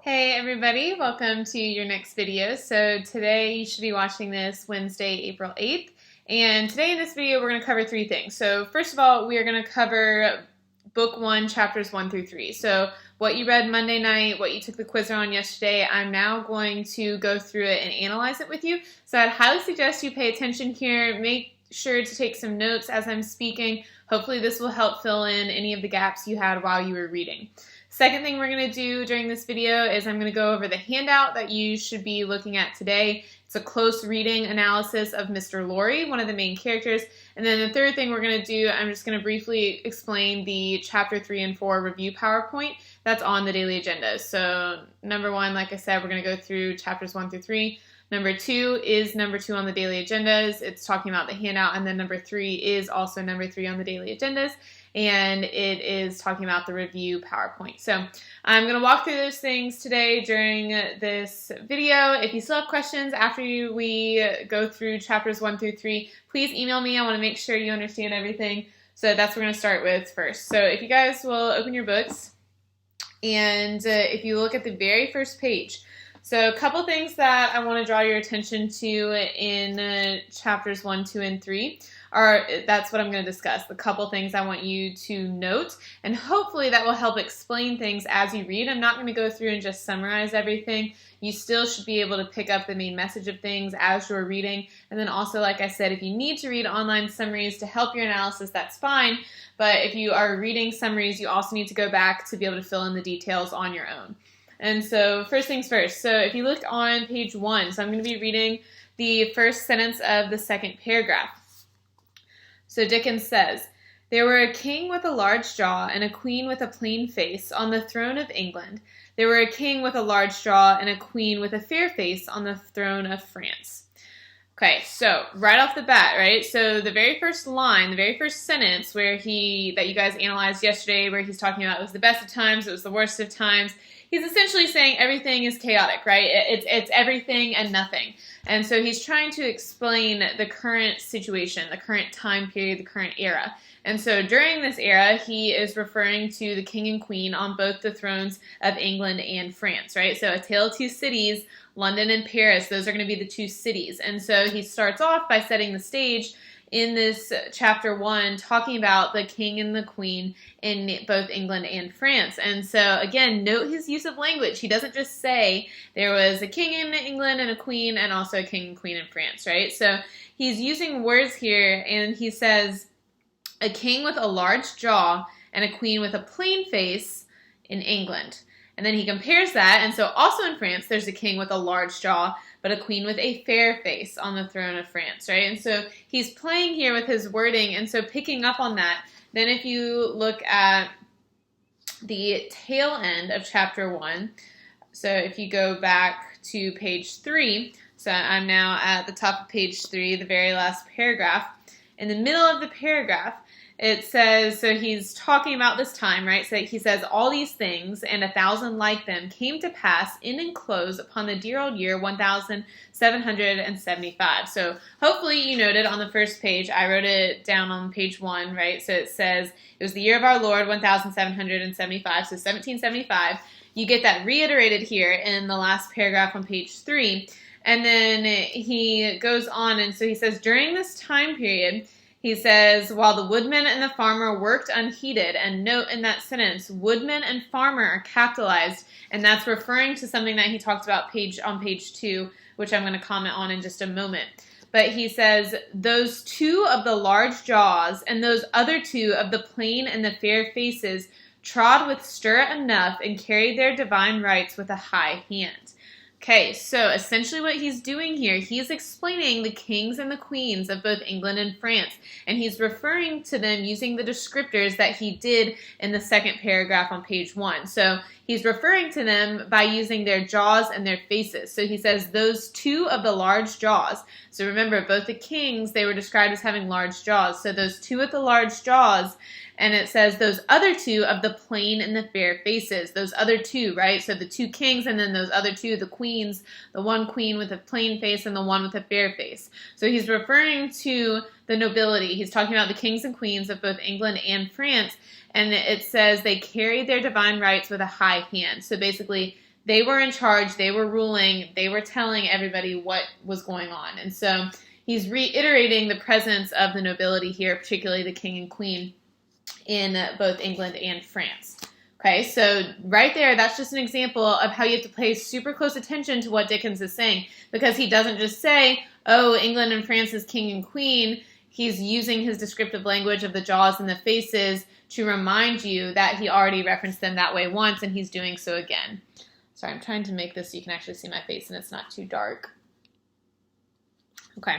Hey everybody, welcome to your next video. So today you should be watching this Wednesday, April 8th. And today in this video we're going to cover three things. So first of all, we are going to cover book 1, chapters 1 through 3. So what you read Monday night, what you took the quiz on yesterday, I'm now going to go through it and analyze it with you. So I'd highly suggest you pay attention here. Make sure to take some notes as I'm speaking. Hopefully this will help fill in any of the gaps you had while you were reading. Second thing we're going to do during this video is I'm going to go over the handout that you should be looking at today. It's a close reading analysis of Mr. Lorry, one of the main characters. And then the third thing we're going to do, I'm just going to briefly explain the chapter 3 and 4 review PowerPoint that's on the daily agenda. So number 1, like I said, we're going to go through chapters 1 through 3. Number 2 is number 2 on the daily agendas. It's talking about the handout. And then number 3 is also number 3 on the daily agendas. And it is talking about the review PowerPoint. So I'm going to walk through those things today during this video. If you still have questions after we go through chapters 1 through 3, please email me. I want to make sure you understand everything. So that's what we're going to start with first. So if you guys will open your books, and if you look at the very first page, so a couple things that I want to draw your attention to in chapters 1, 2, and 3 that's what I'm going to discuss. The couple things I want you to note, and hopefully that will help explain things as you read. I'm not going to go through and just summarize everything. You still should be able to pick up the main message of things as you're reading. And then also, like I said, if you need to read online summaries to help your analysis, that's fine. But if you are reading summaries, you also need to go back to be able to fill in the details on your own. And so first things first. So if you look on page 1, so I'm going to be reading the first sentence of the second paragraph. So Dickens says, "There were a king with a large jaw and a queen with a plain face on the throne of England. There were a king with a large jaw and a queen with a fair face on the throne of France." Okay, so right off the bat, right? So the very first line, the very first sentence that you guys analyzed yesterday, where he's talking about it was the best of times, it was the worst of times. He's essentially saying everything is chaotic, right? It's everything and nothing. And so he's trying to explain the current situation, the current time period, the current era. And so during this era, he is referring to the king and queen on both the thrones of England and France, right? So A Tale of Two Cities, London and Paris, those are going to be the two cities. And so he starts off by setting the stage in this chapter 1, talking about the king and the queen in both England and France. And so, again, note his use of language. He doesn't just say there was a king in England and a queen and also a king and queen in France, right? So he's using words here, and he says a king with a large jaw and a queen with a plain face in England. And then he compares that, and so also in France, there's a king with a large jaw, but a queen with a fair face on the throne of France, right? And so he's playing here with his wording, and so picking up on that. Then if you look at the tail end of chapter 1, so if you go back to page 3, so I'm now at the top of page 3, the very last paragraph. In the middle of the paragraph, it says, so he's talking about this time, right? So he says, "All these things and 1,000 like them came to pass in and close upon the dear old year 1775. So hopefully you noted on the first page, I wrote it down on page 1, right? So it says, it was the year of our Lord, 1775, so 1775. You get that reiterated here in the last paragraph on page 3. And then he goes on, and so he says, during this time period, he says, while the woodman and the farmer worked unheeded, and note in that sentence, woodman and farmer are capitalized, and that's referring to something that he talked about on page 2, which I'm going to comment on in just a moment. But he says, those two of the large jaws and those other two of the plain and the fair faces trod with stir enough and carried their divine rights with a high hand. Okay, so essentially what he's doing here, he's explaining the kings and the queens of both England and France, and he's referring to them using the descriptors that he did in the second paragraph on page 1. So he's referring to them by using their jaws and their faces. So he says those two of the large jaws. So remember, both the kings, they were described as having large jaws. So those two with the large jaws, and it says those other two of the plain and the fair faces. Those other two, right? So the two kings and then those other two, the queens, the one queen with a plain face and the one with a fair face. So he's referring to the nobility. He's talking about the kings and queens of both England and France. And it says they carried their divine rights with a high hand. So basically, they were in charge, they were ruling, they were telling everybody what was going on. And so he's reiterating the presence of the nobility here, particularly the king and queen in both England and France. Okay, so right there, that's just an example of how you have to pay super close attention to what Dickens is saying, because he doesn't just say, oh, England and France is king and queen. He's using his descriptive language of the jaws and the faces to remind you that he already referenced them that way once, and he's doing so again. Sorry, I'm trying to make this so you can actually see my face and it's not too dark. Okay.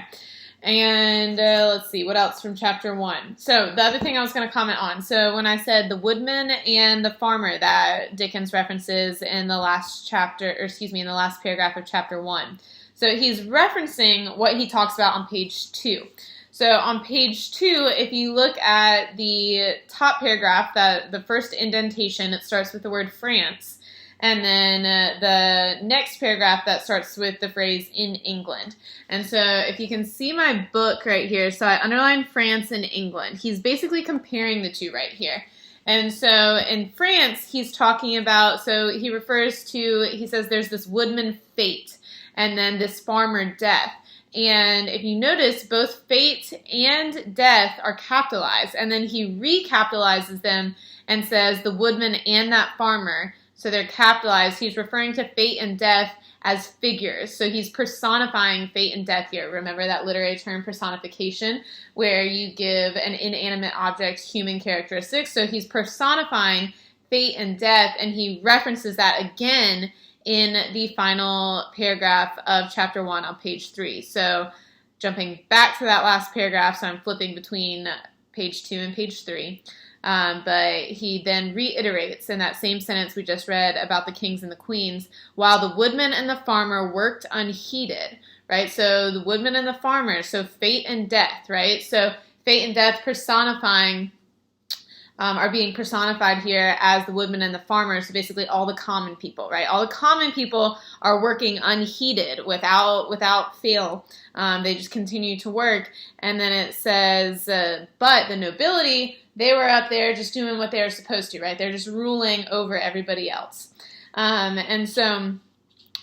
And let's see, what else from chapter 1? So the other thing I was going to comment on, so when I said the woodman and the farmer that Dickens references in the last chapter, or excuse me, in the last paragraph of chapter 1. So he's referencing what he talks about on page 2. So on page 2, if you look at the top paragraph, the first indentation, it starts with the word France. And then the next paragraph that starts with the phrase in England. And so if you can see my book right here, so I underlined France and England. He's basically comparing the two right here. And so in France, he's talking about, so he refers to, he says there's this woodman fate and then this farmer death. And if you notice, both fate and death are capitalized. And then he recapitalizes them and says the woodman and that farmer. So they're capitalized. He's referring to fate and death as figures. So he's personifying fate and death here. Remember that literary term personification, where you give an inanimate object human characteristics. So he's personifying fate and death, and he references that again in the final paragraph of chapter 1 on page 3. So jumping back to that last paragraph, so I'm flipping between page 2 and page 3. But he then reiterates in that same sentence we just read about the kings and the queens, while the woodman and the farmer worked unheeded, right? So the woodman and the farmer, so fate and death, right? So fate and death personifying, are being personified here as the woodman and the farmer, so basically all the common people, right? All the common people are working unheeded, without fail. They just continue to work. And then it says, but the nobility, they were up there just doing what they were supposed to, right? They're just ruling over everybody else. And so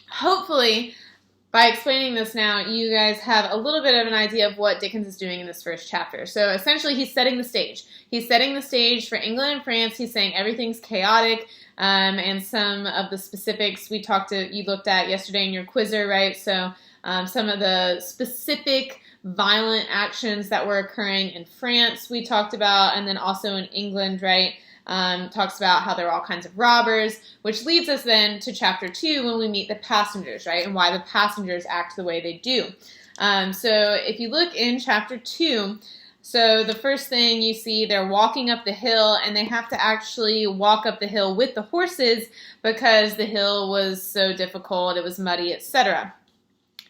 hopefully by explaining this now, you guys have a little bit of an idea of what Dickens is doing in this first chapter. So essentially he's setting the stage. He's setting the stage for England and France. He's saying everything's chaotic, and some of the specifics you looked at yesterday in your quizzer, right? So some of the specific violent actions that were occurring in France we talked about, and then also in England, right? Talks about how there are all kinds of robbers, which leads us then to chapter 2 when we meet the passengers, right? And why the passengers act the way they do. So if you look in chapter 2, so the first thing you see, they're walking up the hill, and they have to actually walk up the hill with the horses because the hill was so difficult, it was muddy, etc.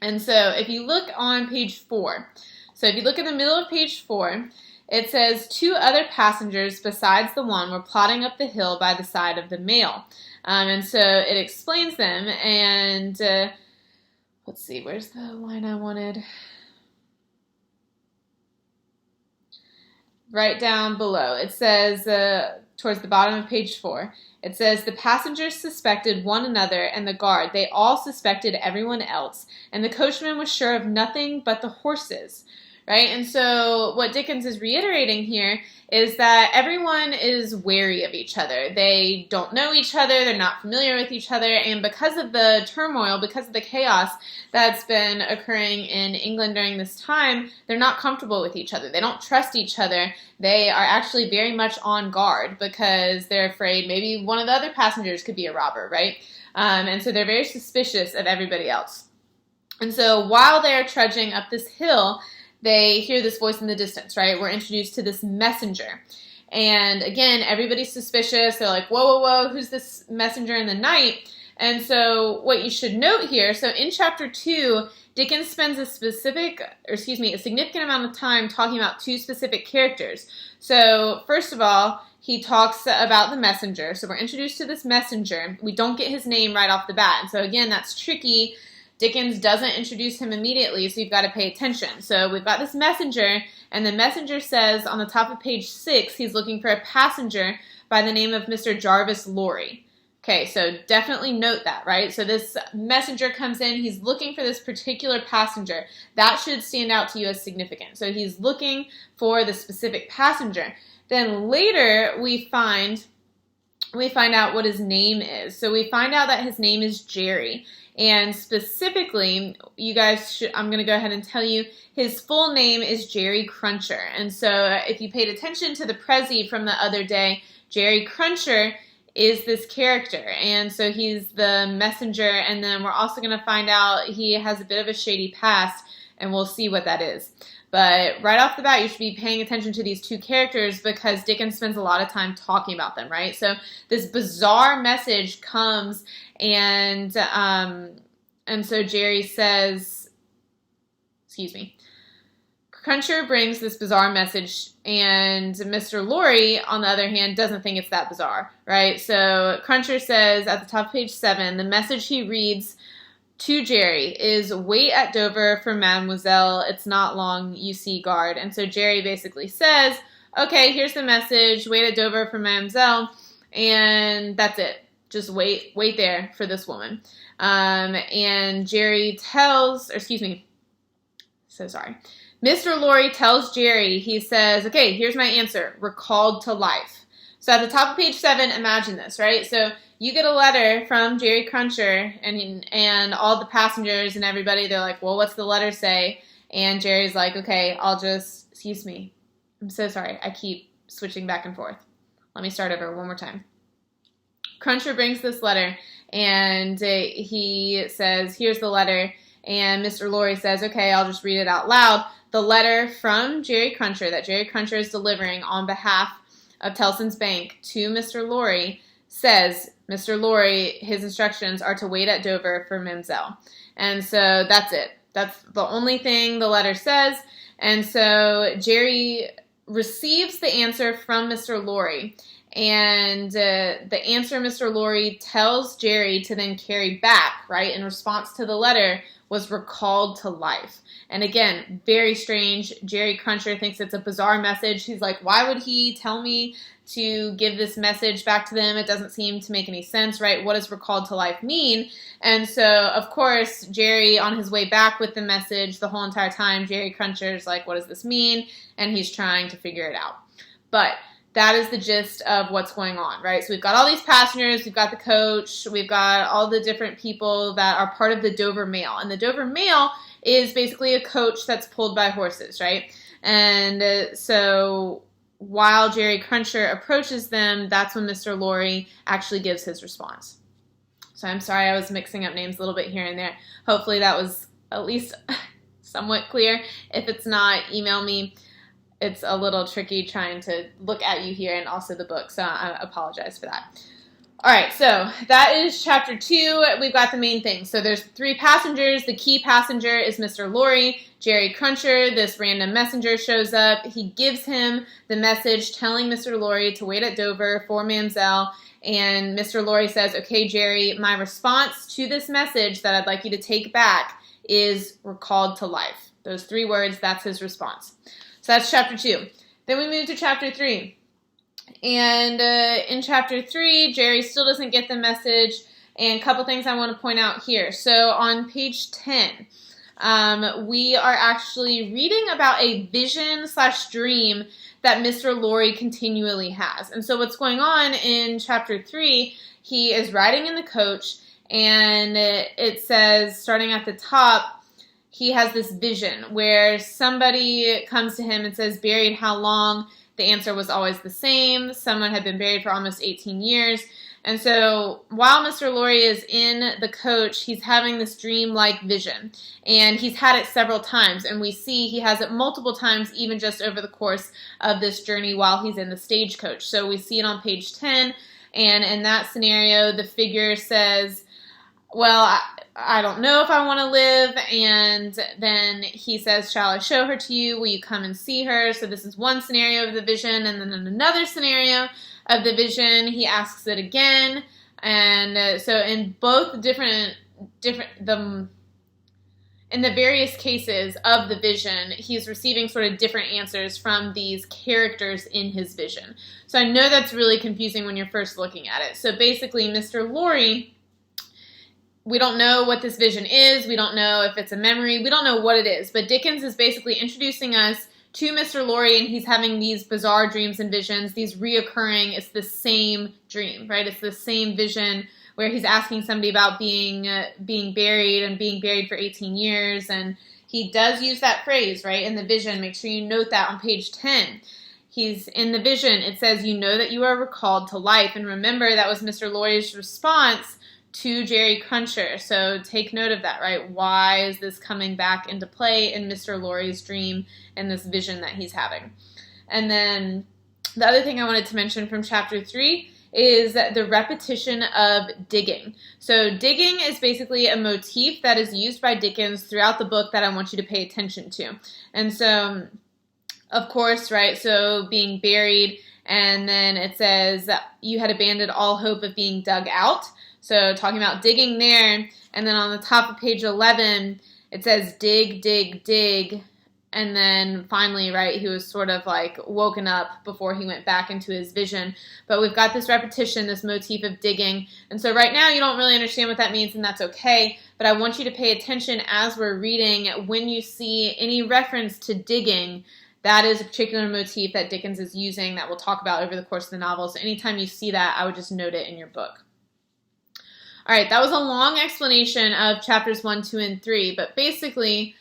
And so if you look on page 4, so if you look in the middle of page 4, it says 2 other passengers besides the one were plodding up the hill by the side of the mail. And so it explains them, and let's see, where's the line I wanted? Right down below. It says, towards the bottom of page 4, it says, the passengers suspected one another and the guard. They all suspected everyone else, and the coachman was sure of nothing but the horses. Right? And so what Dickens is reiterating here is that everyone is wary of each other. They don't know each other, they're not familiar with each other, and because of the turmoil, because of the chaos that's been occurring in England during this time, they're not comfortable with each other. They don't trust each other. They are actually very much on guard because they're afraid maybe one of the other passengers could be a robber, right? And so they're very suspicious of everybody else. And so while they're trudging up this hill, they hear this voice in the distance, right? We're introduced to this messenger. And again, everybody's suspicious. They're like, whoa, whoa, whoa, who's this messenger in the night? And so what you should note here, so in chapter 2, Dickens spends a significant amount of time talking about 2 specific characters. So first of all, he talks about the messenger. So we're introduced to this messenger. We don't get his name right off the bat. And so again, that's tricky. Dickens doesn't introduce him immediately, so you've got to pay attention. So we've got this messenger, and the messenger says on the top of page 6, he's looking for a passenger by the name of Mr. Jarvis Lorry. Okay, so definitely note that, right? So this messenger comes in, he's looking for this particular passenger. That should stand out to you as significant. So he's looking for the specific passenger. Then later we find out what his name is. So we find out that his name is Jerry. And specifically, you guys I'm going to go ahead and tell you, his full name is Jerry Cruncher. And so if you paid attention to the Prezi from the other day, Jerry Cruncher is this character. And so he's the messenger. And then we're also going to find out he has a bit of a shady past, and we'll see what that is. But right off the bat, you should be paying attention to these two characters because Dickens spends a lot of time talking about them, right? So this bizarre message comes, and so Jerry says, excuse me, Cruncher brings this bizarre message, and Mr. Lorry, on the other hand, doesn't think it's that bizarre, right? So Cruncher says at the top of page 7, the message he reads to Jerry is, wait at Dover for Mademoiselle. It's not long, you see guard. And so Jerry basically says, okay, here's the message. Wait at Dover for Mademoiselle. And that's it. Just wait there for this woman. And Jerry tells, Mr. Lorry tells Jerry, he says, okay, here's my answer. Recalled to life. So at the top of page 7, imagine this, right? So you get a letter from Jerry Cruncher, and all the passengers and everybody, they're like, well, what's the letter say? And Jerry's like, okay, excuse me. I'm so sorry. I keep switching back and forth. Let me start over one more time. Cruncher brings this letter, and he says, here's the letter. And Mr. Lorry says, okay, I'll just read it out loud. The letter from Jerry Cruncher that Jerry Cruncher is delivering on behalf of Tellson's Bank to Mr. Lorry says, Mr. Lorry, his instructions are to wait at Dover for Mademoiselle. And so that's it. That's the only thing the letter says. And so Jerry receives the answer from Mr. Lorry. And the answer Mr. Lorry tells Jerry to then carry back, right, in response to the letter, was recalled to life. And again, very strange. Jerry Cruncher thinks it's a bizarre message. He's like, why would he tell me to give this message back to them? It doesn't seem to make any sense, right? What does recalled to life mean? And so, of course, Jerry, on his way back with the message the whole entire time, Jerry Cruncher's like, what does this mean? And he's trying to figure it out. But that is the gist of what's going on, right? So we've got all these passengers, we've got the coach, we've got all the different people that are part of the Dover Mail. And the Dover Mail is basically a coach that's pulled by horses, right? And so while Jerry Cruncher approaches them, that's when Mr. Lorry actually gives his response. So I'm sorry I was mixing up names a little bit here and there. Hopefully that was at least somewhat clear. If it's not, email me. It's a little tricky trying to look at you here and also the book, so I apologize for that. All right, so that is chapter 2. We've got the main thing. So there's 3 passengers. The key passenger is Mr. Lorry. Jerry Cruncher, this random messenger, shows up. He gives him the message telling Mr. Lorry to wait at Dover for Mademoiselle. And Mr. Lorry says, okay, Jerry, my response to this message that I'd like you to take back is recalled to life. Those 3 words, that's his response. So that's chapter 2. Then we move to chapter 3. And in chapter 3, Jerry still doesn't get the message. And a couple things I want to point out here. So on page 10, we are actually reading about a vision/dream that Mr. Lorry continually has. And so what's going on in chapter 3, he is riding in the coach, and it says, starting at the top, he has this vision where somebody comes to him and says, buried how long? The answer was always the same. Someone had been buried for almost 18 years. And so while Mr. Lorry is in the coach, he's having this dream-like vision. And he's had it several times. And we see he has it multiple times, even just over the course of this journey while he's in the stagecoach. So we see it on page 10. And in that scenario, the figure says, well, I don't know if I want to live. And then he says, shall I show her to you? Will you come and see her? So this is one scenario of the vision. And then in another scenario of the vision, he asks it again. And so in both different in the various cases of the vision, he's receiving sort of different answers from these characters in his vision. So I know that's really confusing when you're first looking at it. So basically, Mr. Lorry, we don't know what this vision is. We don't know if it's a memory. We don't know what it is. But Dickens is basically introducing us to Mr. Lorry, and he's having these bizarre dreams and visions, these reoccurring, it's the same dream, right? It's the same vision where he's asking somebody about being buried and being buried for 18 years. And he does use that phrase, right, in the vision. Make sure you note that on page 10. He's in the vision. It says, you know that you are recalled to life. And remember, that was Mr. Lorry's response to Jerry Cruncher. So take note of that, right? Why is this coming back into play in Mr. Lorry's dream and this vision that he's having? And then the other thing I wanted to mention from chapter 3 is the repetition of digging. So digging is basically a motif that is used by Dickens throughout the book that I want you to pay attention to. And so, of course, right, so being buried, and then it says you had abandoned all hope of being dug out. So talking about digging there, and then on the top of page 11, it says dig, dig, dig. And then finally, right, he was sort of like woken up before he went back into his vision. But we've got this repetition, this motif of digging. And so right now you don't really understand what that means, and that's okay. But I want you to pay attention as we're reading. When you see any reference to digging, that is a particular motif that Dickens is using that we'll talk about over the course of the novel. So anytime you see that, I would just note it in your book. All right, that was a long explanation of chapters 1, 2, and 3. But basically,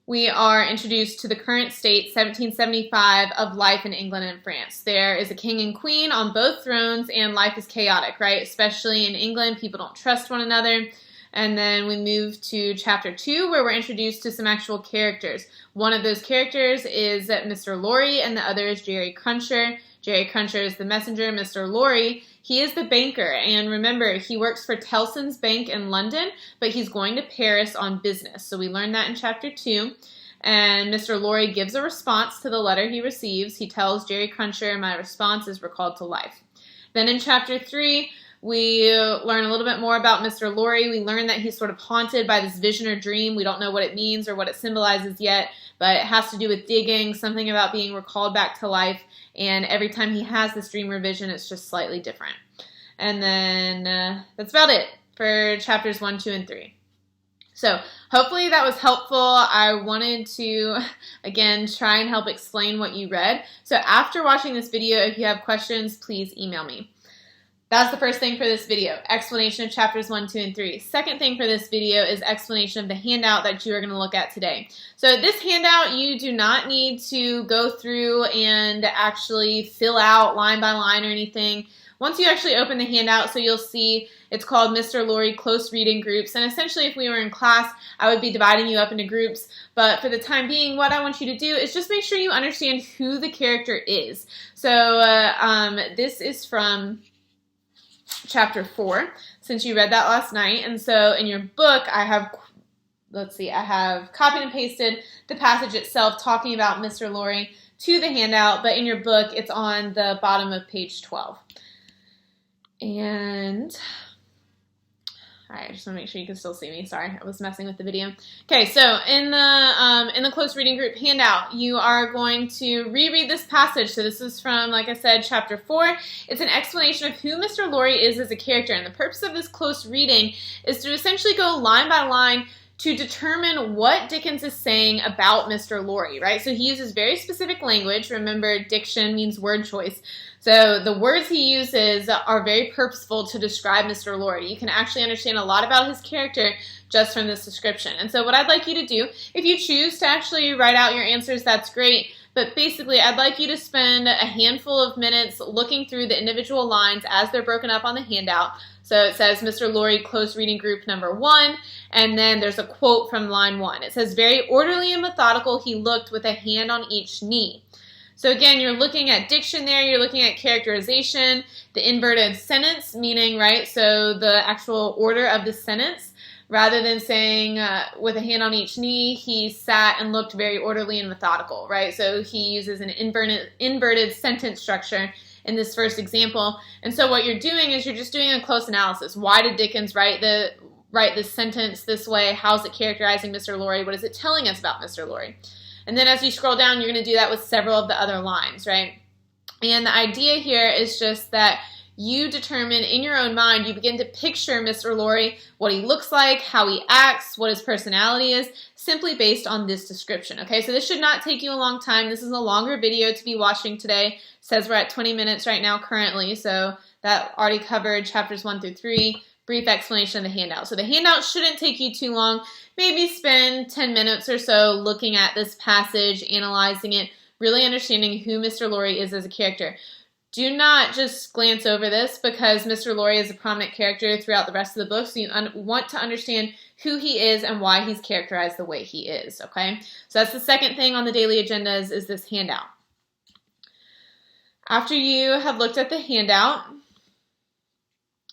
we are introduced to the current state, 1775, of life in England and France. There is a king and queen on both thrones, and life is chaotic, right? Especially in England, people don't trust one another. And then we move to chapter 2, where we're introduced to some actual characters. One of those characters is Mr. Lorry, and the other is Jerry Cruncher. Jerry Cruncher is the messenger. Mr. Lorry, he is the banker. And remember, he works for Tellson's Bank in London, but he's going to Paris on business. So we learned that in chapter 2. And Mr. Lorry gives a response to the letter he receives. He tells Jerry Cruncher, my response is recalled to life. Then in chapter 3, we learn a little bit more about Mr. Lorry. We learn that he's sort of haunted by this vision or dream. We don't know what it means or what it symbolizes yet, but it has to do with digging, something about being recalled back to life. And every time he has this dream or vision, it's just slightly different. And then that's about it for chapters 1, 2, and 3. So hopefully that was helpful. I wanted to, again, try and help explain what you read. So after watching this video, if you have questions, please email me. That's the first thing for this video, explanation of chapters 1, 2, and 3. Second thing for this video is explanation of the handout that you are going to look at today. So this handout, you do not need to go through and actually fill out line by line or anything. Once you actually open the handout, so you'll see it's called Mr. Lorry Close Reading Groups. And essentially, if we were in class, I would be dividing you up into groups. But for the time being, what I want you to do is just make sure you understand who the character is. So this is from chapter 4, since you read that last night. And so in your book, I have copied and pasted the passage itself talking about Mr. Lorry to the handout, but in your book, it's on the bottom of page 12. And all right, I just want to make sure you can still see me. Sorry, I was messing with the video. Okay, so in the close reading group handout, you are going to reread this passage. So this is from, like I said, chapter 4. It's an explanation of who Mr. Lorry is as a character. And the purpose of this close reading is to essentially go line by line to determine what Dickens is saying about Mr. Lorry, right? So he uses very specific language. Remember, diction means word choice. So the words he uses are very purposeful to describe Mr. Lorry. You can actually understand a lot about his character just from this description. And so what I'd like you to do, if you choose to actually write out your answers, that's great. But basically, I'd like you to spend a handful of minutes looking through the individual lines as they're broken up on the handout. So it says Mr. Lorry Close Reading Group number 1, and then there's a quote from line 1. It says, very orderly and methodical he looked with a hand on each knee. So again, you're looking at diction there, you're looking at characterization, the inverted sentence, meaning, right, so the actual order of the sentence. Rather than saying with a hand on each knee, he sat and looked very orderly and methodical, right? So he uses an inverted sentence structure in this first example. And so what you're doing is you're just doing a close analysis. Why did Dickens write write this sentence this way? How's it characterizing Mr. Lorry? What is it telling us about Mr. Lorry? And then as you scroll down, you're going to do that with several of the other lines, right? And the idea here is just that you determine in your own mind, you begin to picture Mr. Lorry, what he looks like, how he acts, what his personality is, simply based on this description, okay? So this should not take you a long time. This is a longer video to be watching today. It says we're at 20 minutes right now currently, so that already covered chapters 1 through 3, brief explanation of the handout. So the handout shouldn't take you too long. Maybe spend 10 minutes or so looking at this passage, analyzing it, really understanding who Mr. Lorry is as a character. Do not just glance over this because Mr. Lorry is a prominent character throughout the rest of the book, so you want to understand who he is and why he's characterized the way he is, okay? So that's the second thing on the daily agendas is this handout. After you have looked at the handout,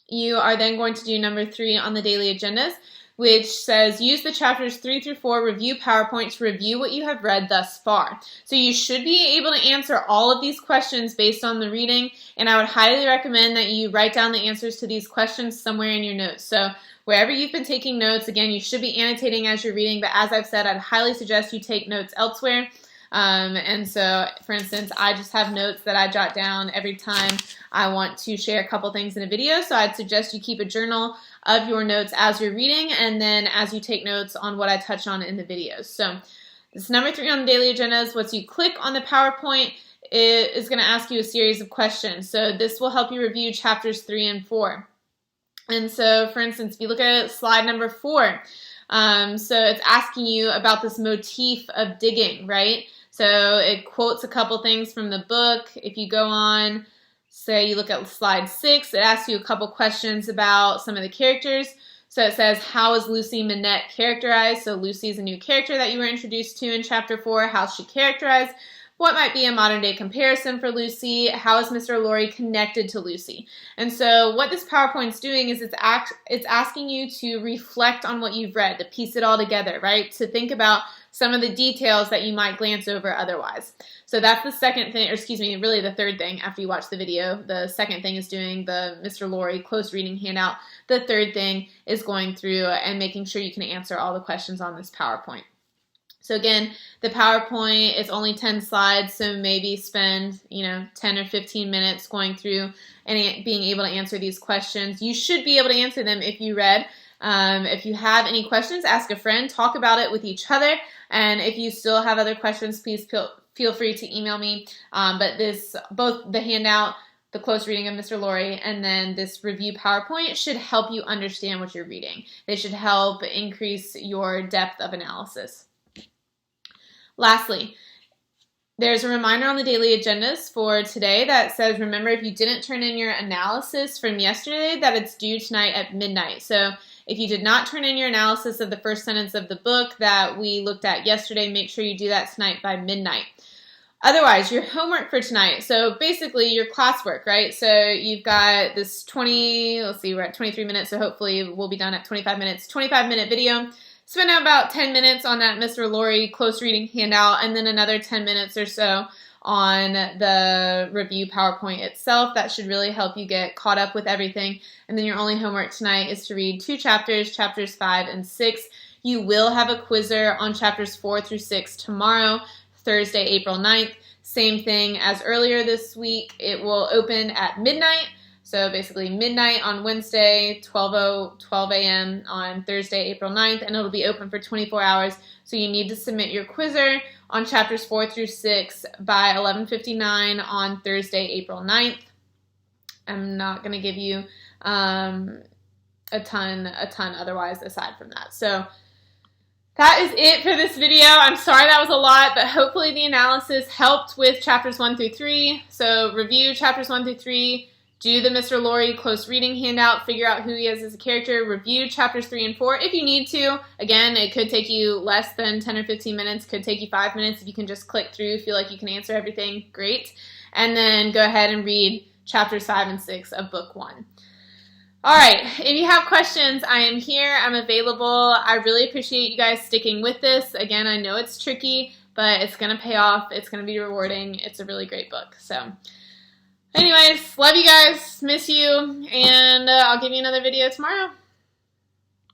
you are then going to do number 3 on the daily agendas, which says use the chapters 3 through 4 review PowerPoint to review what you have read thus far. So you should be able to answer all of these questions based on the reading, and I would highly recommend that you write down the answers to these questions somewhere in your notes. So wherever you've been taking notes, again, you should be annotating as you're reading, but as I've said, I'd highly suggest you take notes elsewhere. And so, for instance, I just have notes that I jot down every time I want to share a couple things in a video. So I'd suggest you keep a journal of your notes as you're reading and then as you take notes on what I touch on in the videos. So this number 3 on the daily agenda is once you click on the PowerPoint, it is going to ask you a series of questions. So this will help you review chapters 3 and 4. And so, for instance, if you look at slide number 4, so it's asking you about this motif of digging, right? So it quotes a couple things from the book. If you go on, say you look at slide 6, it asks you a couple questions about some of the characters. So it says, how is Lucy Manette characterized? So Lucy is a new character that you were introduced to in chapter 4. How's she characterized? What might be a modern day comparison for Lucy? How is Mr. Lorry connected to Lucy? And so what this PowerPoint's doing is it's asking you to reflect on what you've read, to piece it all together, right? To think about some of the details that you might glance over otherwise. So that's the second thing, or excuse me, really the third thing after you watch the video. The second thing is doing the Mr. Lorry close reading handout. The third thing is going through and making sure you can answer all the questions on this PowerPoint. So again, the PowerPoint is only 10 slides, so maybe spend 10 or 15 minutes going through and being able to answer these questions. You should be able to answer them if you read. If you have any questions, ask a friend, talk about it with each other, and if you still have other questions, please feel free to email me. But both the handout, the close reading of Mr. Lorry, and then this review PowerPoint should help you understand what you're reading. They should help increase your depth of analysis. Lastly, there's a reminder on the daily agendas for today that says, remember, if you didn't turn in your analysis from yesterday, that it's due tonight at midnight. So if you did not turn in your analysis of the first sentence of the book that we looked at yesterday, make sure you do that tonight by midnight. Otherwise, your homework for tonight, so basically your classwork, right? So you've got this we're at 23 minutes, so hopefully we'll be done at 25 minutes, 25-minute video. Spend about 10 minutes on that Mr. Lorry close reading handout, and then another 10 minutes or so on the review PowerPoint itself. That should really help you get caught up with everything. And then your only homework tonight is to read 2 chapters, chapters 5 and 6. You will have a quizzer on chapters 4 through 6 tomorrow, Thursday, April 9th. Same thing as earlier this week. It will open at midnight. So basically midnight on Wednesday, 12 a.m. on Thursday, April 9th, and it'll be open for 24 hours. So you need to submit your quizzer on chapters 4 through 6 by 11:59 on Thursday, April 9th. I'm not going to give you a ton otherwise aside from that. So that is it for this video. I'm sorry that was a lot, but hopefully the analysis helped with chapters 1 through 3. So review chapters 1 through 3. Do the Mr. Lorry close reading handout, figure out who he is as a character, review chapters 3 and 4 if you need to. Again, it could take you less than 10 or 15 minutes, could take you 5 minutes. If you can just click through, feel like you can answer everything, great. And then go ahead and read chapters 5 and 6 of book 1. All right, if you have questions, I am here, I'm available. I really appreciate you guys sticking with this. Again, I know it's tricky, but it's gonna pay off, it's gonna be rewarding. It's a really great book, so. Anyways, love you guys, miss you, and I'll give you another video tomorrow.